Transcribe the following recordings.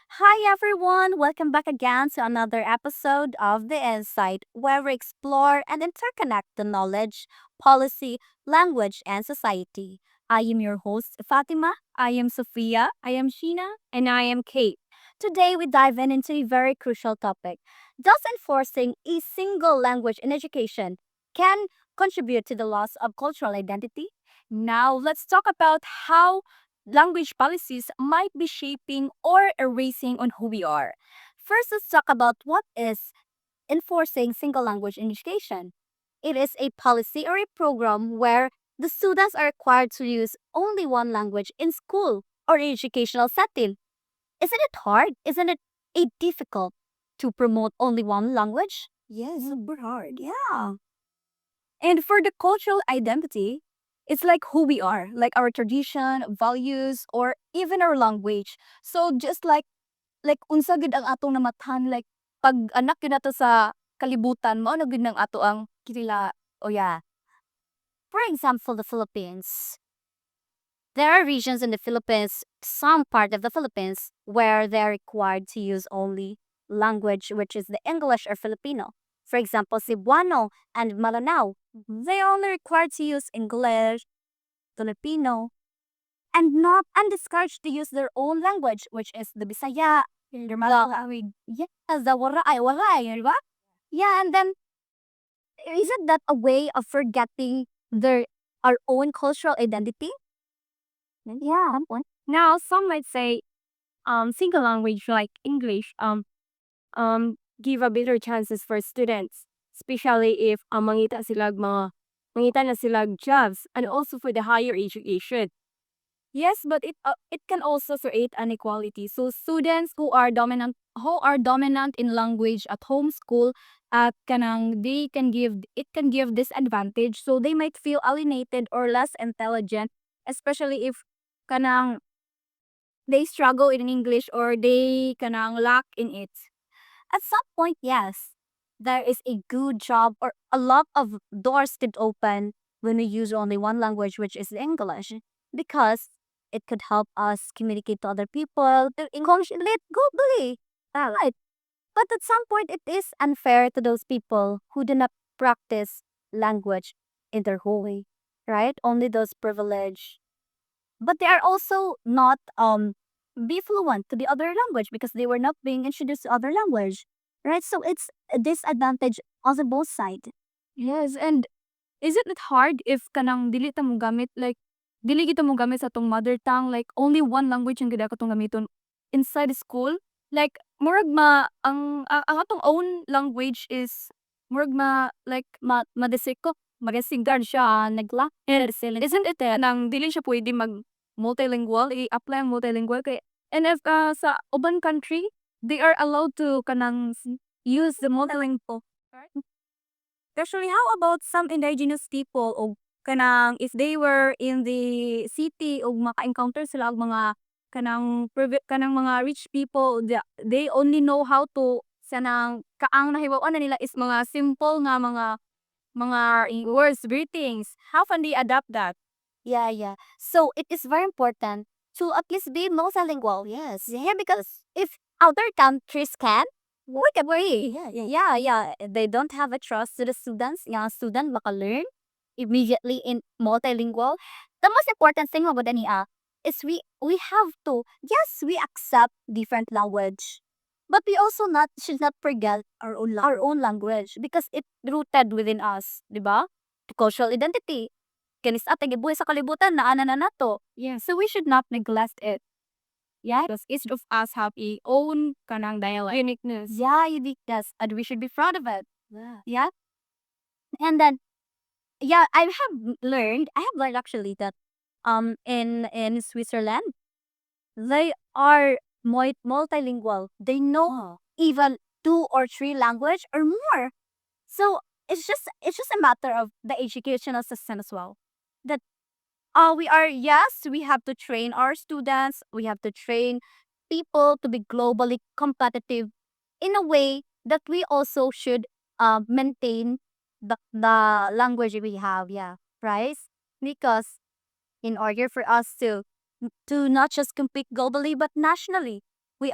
Hi everyone, welcome back again to another episode of The Insight, where we explore and interconnect the knowledge, policy, language, and society. I am your host, Fatima. I am Sophia. I am Sheena. And I am Kate. Today we dive into a very crucial topic. Does enforcing a single language in education can contribute to the loss of cultural identity? Now let's talk about how language policies might be shaping or erasing on who we are. First, let's talk about what is enforcing single language in education. It is a policy or a program where the students are required to use only one language in school or educational setting. Isn't it hard? Isn't it difficult to promote only one language? Yes, super hard. Yeah. And for the cultural identity, it's like who we are, like our tradition, values, or even our language. So just like unsa gid ang atong namathan, like pag anak yun nato sa kalibutan, mao na gid ng ato ang kilala. Oh yeah. For example, the Philippines. There are regions in the Philippines, some part of the Philippines, where they're required to use only language, which is the English or Filipino. For example, Cebuano and Malanao, they only required to use English, Filipino, and not undiscouraged to use their own language, which is the Bisaya, the Malawig. Yes, the Waray, di ba? Yeah, and then isn't that a way of forgetting their our own cultural identity? Yeah. Now, some might say single language like English give a better chances for students, especially if mangita na silag jobs and also for the higher education. Yes, but it can also create inequality. So students who are dominant in language at home school at kanang they can give it can give disadvantage, so they might feel alienated or less intelligent, especially if kanang they struggle in English or they kanang lack in it. At some point, yes, there is a good job or a lot of doors could open when we use only one language, which is English, because it could help us communicate to other people, to consolidate globally. Right. But at some point, it is unfair to those people who do not practice language in their whole way, right? Only those privileged, but they are also not be fluent to the other language because they were not being introduced to other language, right? So it's a disadvantage on the both side. Yes, and isn't it hard if kanang dili ta mo gamit, like dili kita mo gamit sa tong mother tongue, like only one language ang gid katong gamiton inside the school, like murag ang atong own language is murag like madisik ko magasigar siya nagla isn't it nang dili siya pwede mag multilingual i-apply ang multilingual kay, and if sa ubang country they are allowed to kanang use the multilingual. Especially, how about some indigenous people o kanang if they were in the city o maka-encounter sila og mga kanang mga rich people, they only know how to sanang kaang nahibaw-an na nila is mga simple nga mga words, greetings. How can they adapt that? Yeah, yeah. So it is very important to at least be multilingual. Yes. Yeah, because if other countries can, we can we. Yeah. They don't have a trust to the students. Yung student baka learn immediately in multilingual. The most important thing about niya is we have to, yes, we accept different language. But we also not should not forget our own language because it rooted within us, di ba? Cultural identity. Kanis ate gibuhi sa kalibutan naana na nato. Yeah. So we should not neglect it. Yeah. Because each of us have a own kanang dialect. Uniqueness. Yeah, uniqueness. And we should be proud of it. Yeah. And then yeah, I have learned actually that in Switzerland they are multilingual. They know even two or three language or more. So it's just a matter of the educational system as well. That we are, yes, we have to train our students, we have to train people to be globally competitive in a way that we also should maintain the language we have, yeah, right? Because in order for us to not just compete globally but nationally, we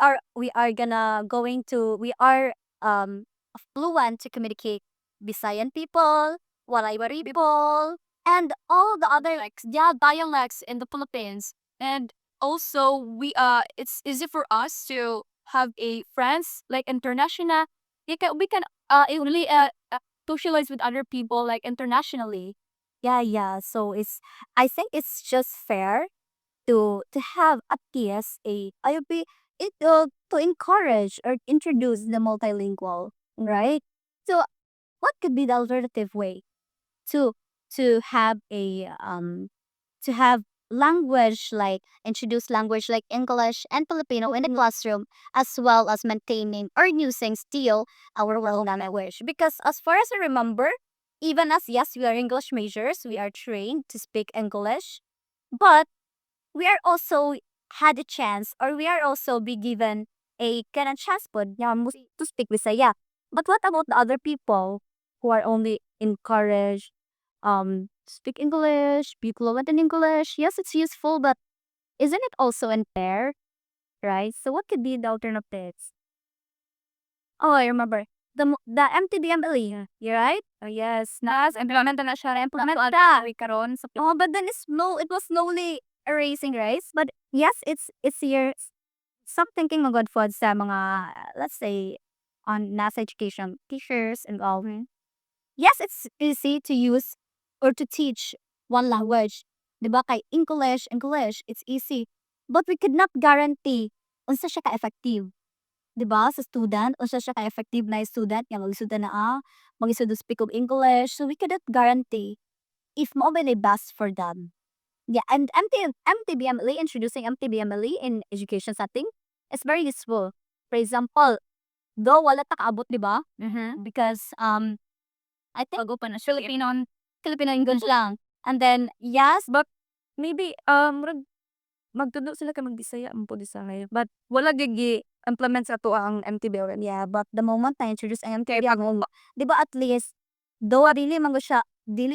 are gonna going to we are um fluent to communicate Visayan people, Waray people, and all the other dialects in the Philippines. And also it's easy for us to have a friends like international. We can really socialize with other people like internationally. Yeah. So I think it's just fair to have at least a I be it to encourage or introduce the multilingual, right? So what could be the alternative way to to have a to have language like introduce language like English and Filipino in the classroom, as well as maintaining or using still our well language? Because as far as I remember, even as yes, we are English majors, we are trained to speak English, but we are also had a chance, or we are also be given a kind of chance po to speak Bisaya. But what about the other people who are only encouraged speak English, be fluent in English? Yes, it's useful, but isn't it also unfair, right? So what could be the alternatives? Oh, I remember. The MTBMLE, you right? Oh, yes. Implement na siya. Implement na. Karon. Oh, but then it was slowly erasing, right? But yes, it's here. Stop thinking magod for sa mga, let's say, on NASA education teachers and all. Yes, it's easy to use or to teach one language. Diba kay English, it's easy. But we could not guarantee unsa siya ka-effective. 'Di ba, sa student unsa siya ka-effective na student nga magsud na magsud speak of English. So we cannot guarantee if mo ba ni best for them. Yeah, and MTBMLE, introducing MTBMLE in education setting is very useful. For example, though wala ta kaabot, 'di ba? Because I think bago pa na Filipino English lang. And then yes, but maybe magtudo sila kay magbisaya mo pud sa ngayon. But wala gigi implement sa ato ang MTBL. Yeah, but the moment na introduce ang MTBL, di ba at least though dili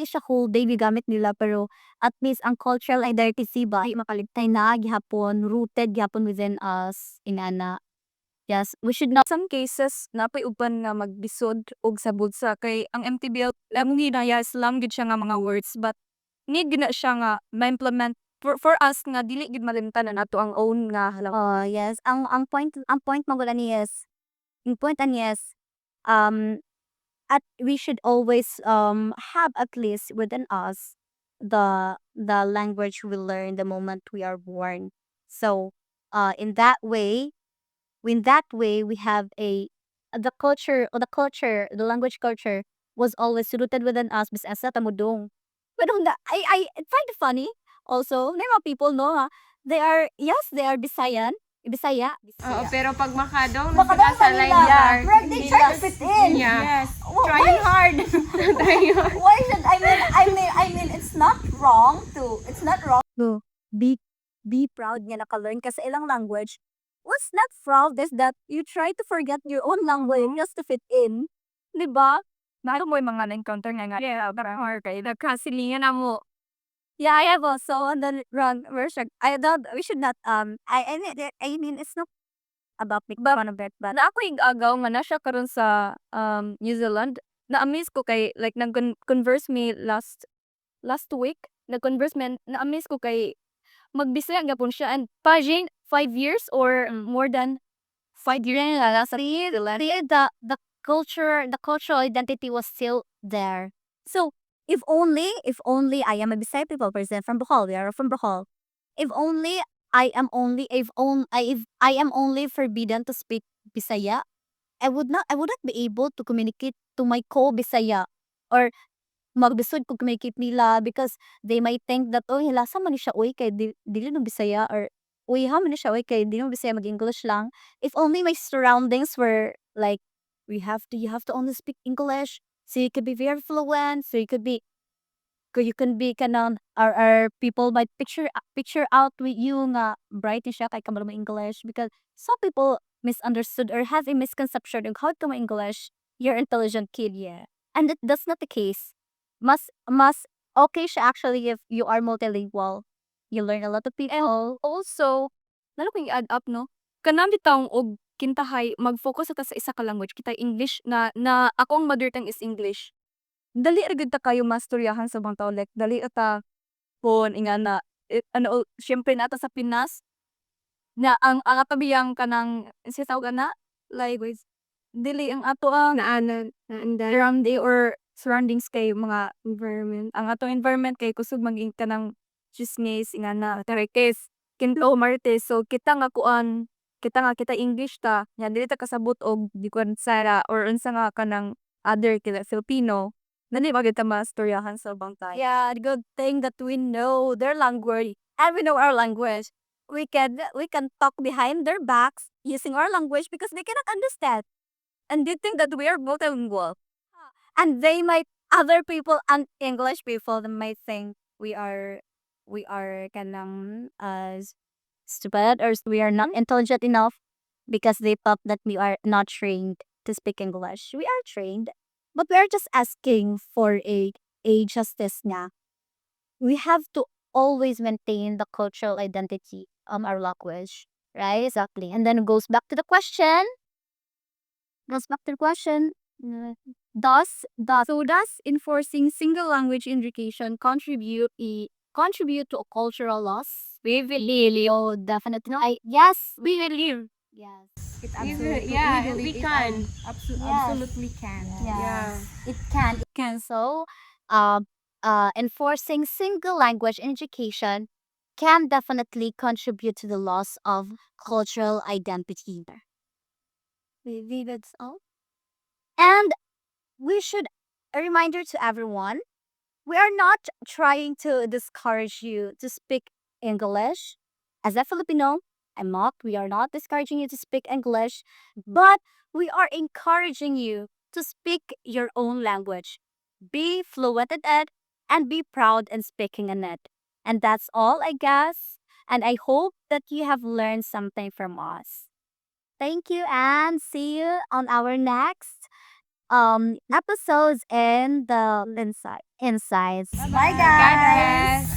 siya whole day gamit nila, pero at least ang cultural identity ba di makaliptay na gihapon, rooted gihapon within us inana. Yes, we should not some cases napay uban nga magbisod og sabud sa kay ang MTBL lamang ginaya slam gid siya nga mga words, but need gina siya nga ma-implement for us nga dili gid malimtan na nato ang own nga halang. Oh, yes. Ang point mo gula ni yes. Ang point ani yes. Um at we should always have at least within us the language we learn the moment we are born. So in that way we have a the language culture was always rooted within us bis asa tamudong. But on the I it's kind of funny also. May mga people no ha, they are Bisaya. Oo, pero pag makadong, Makadong nasa line Manila. yard. Right, they try to fit in. Yeah. Yes. Trying hard. Trying hard. Why should I mean it's not wrong to be proud nga naka-learn ka sa ilang language. What's not proud is that you try to forget your own language just to fit in. 'Di ba? Nato mo yung mga na-encounter nga yeah, parang or kay nagkasilingan na mo. Yeah, I have also on the wrong version. I don't we should not I mean it's not about make fun of it, but Na ako yung agaw nga na siya karon sa New Zealand. Na-amaze ko kay like nag-converse me last week. Nag-converse me na-amaze ko kay magbisaya gapon siya and paging 5 years or more than 5 years na nasa New Zealand. the cultural identity was still there. So if only I am a Bisaya people person from Bohol, we are from Bohol. If only if I am only forbidden to speak Bisaya, I would not be able to communicate to my co-Bisaya or magbisod ko communicate nila, because they might think that oh hilasa man ni siya oy kay dili no Bisaya, or uy ha man ni siya oy kay dili no Bisaya mag-English lang. If only my surroundings were like you have to only speak English, so you could be very fluent, so you can be kanon, or people might picture out with you nga bright ni siya kay kabalo mo English, because some people misunderstood or have a misconception of how to mo English. You're intelligent kid, yeah. And that's not the case. Mas okay siya actually if you are multilingual. You learn a lot of people. Also, lalo ko yung add up no. kanang bitaw og kintahay mag-focus ta sa isa ka language kitay English na akong mother tongue is English. Dali ra gid ta kayo mastoryahan sa ibang tao like dali ra ta pon ingana ano siyempre nata sa Pinas na ang atabiyang kanang siya tawag ana language dili ang ato ang Naanda. surrounding or surroundings kay mga environment. Ang atong environment kay kusog maging kanang chismis ingana Terekes, Kinto, Martes. So kita English ta. Nya dili ta kasabot og di ko sara or unsa nga kanang other kila Filipino. Dili ba kita mastoryahan sa ubang tayo. Yeah, the good thing that we know their language and we know our language. We can talk behind their backs using our language because they cannot understand. And they think that we are multilingual. And they might other people and English people that might think we are kanang stupid or we are not intelligent enough because they thought that we are not trained to speak English. We are trained, but we are just asking for a justice nga. We have to always maintain the cultural identity of our language, right? Exactly. And then it goes back to the question. Goes back to the question. Does enforcing single language education contribute to a cultural loss? We believe. Oh, definitely. Yes, we believe. Yes, it absolutely. Yeah, we can. Yes. Absolutely can. Yeah. It can. So, enforcing single language education can definitely contribute to the loss of cultural identity. Maybe that's all. And we should a reminder to everyone, we are not trying to discourage you to speak English. As a Filipino, we are not discouraging you to speak English, but we are encouraging you to speak your own language. Be fluent in it and be proud in speaking in it. And that's all, I guess. And I hope that you have learned something from us. Thank you and see you on our next episodes in the insights. Bye God guys. bless.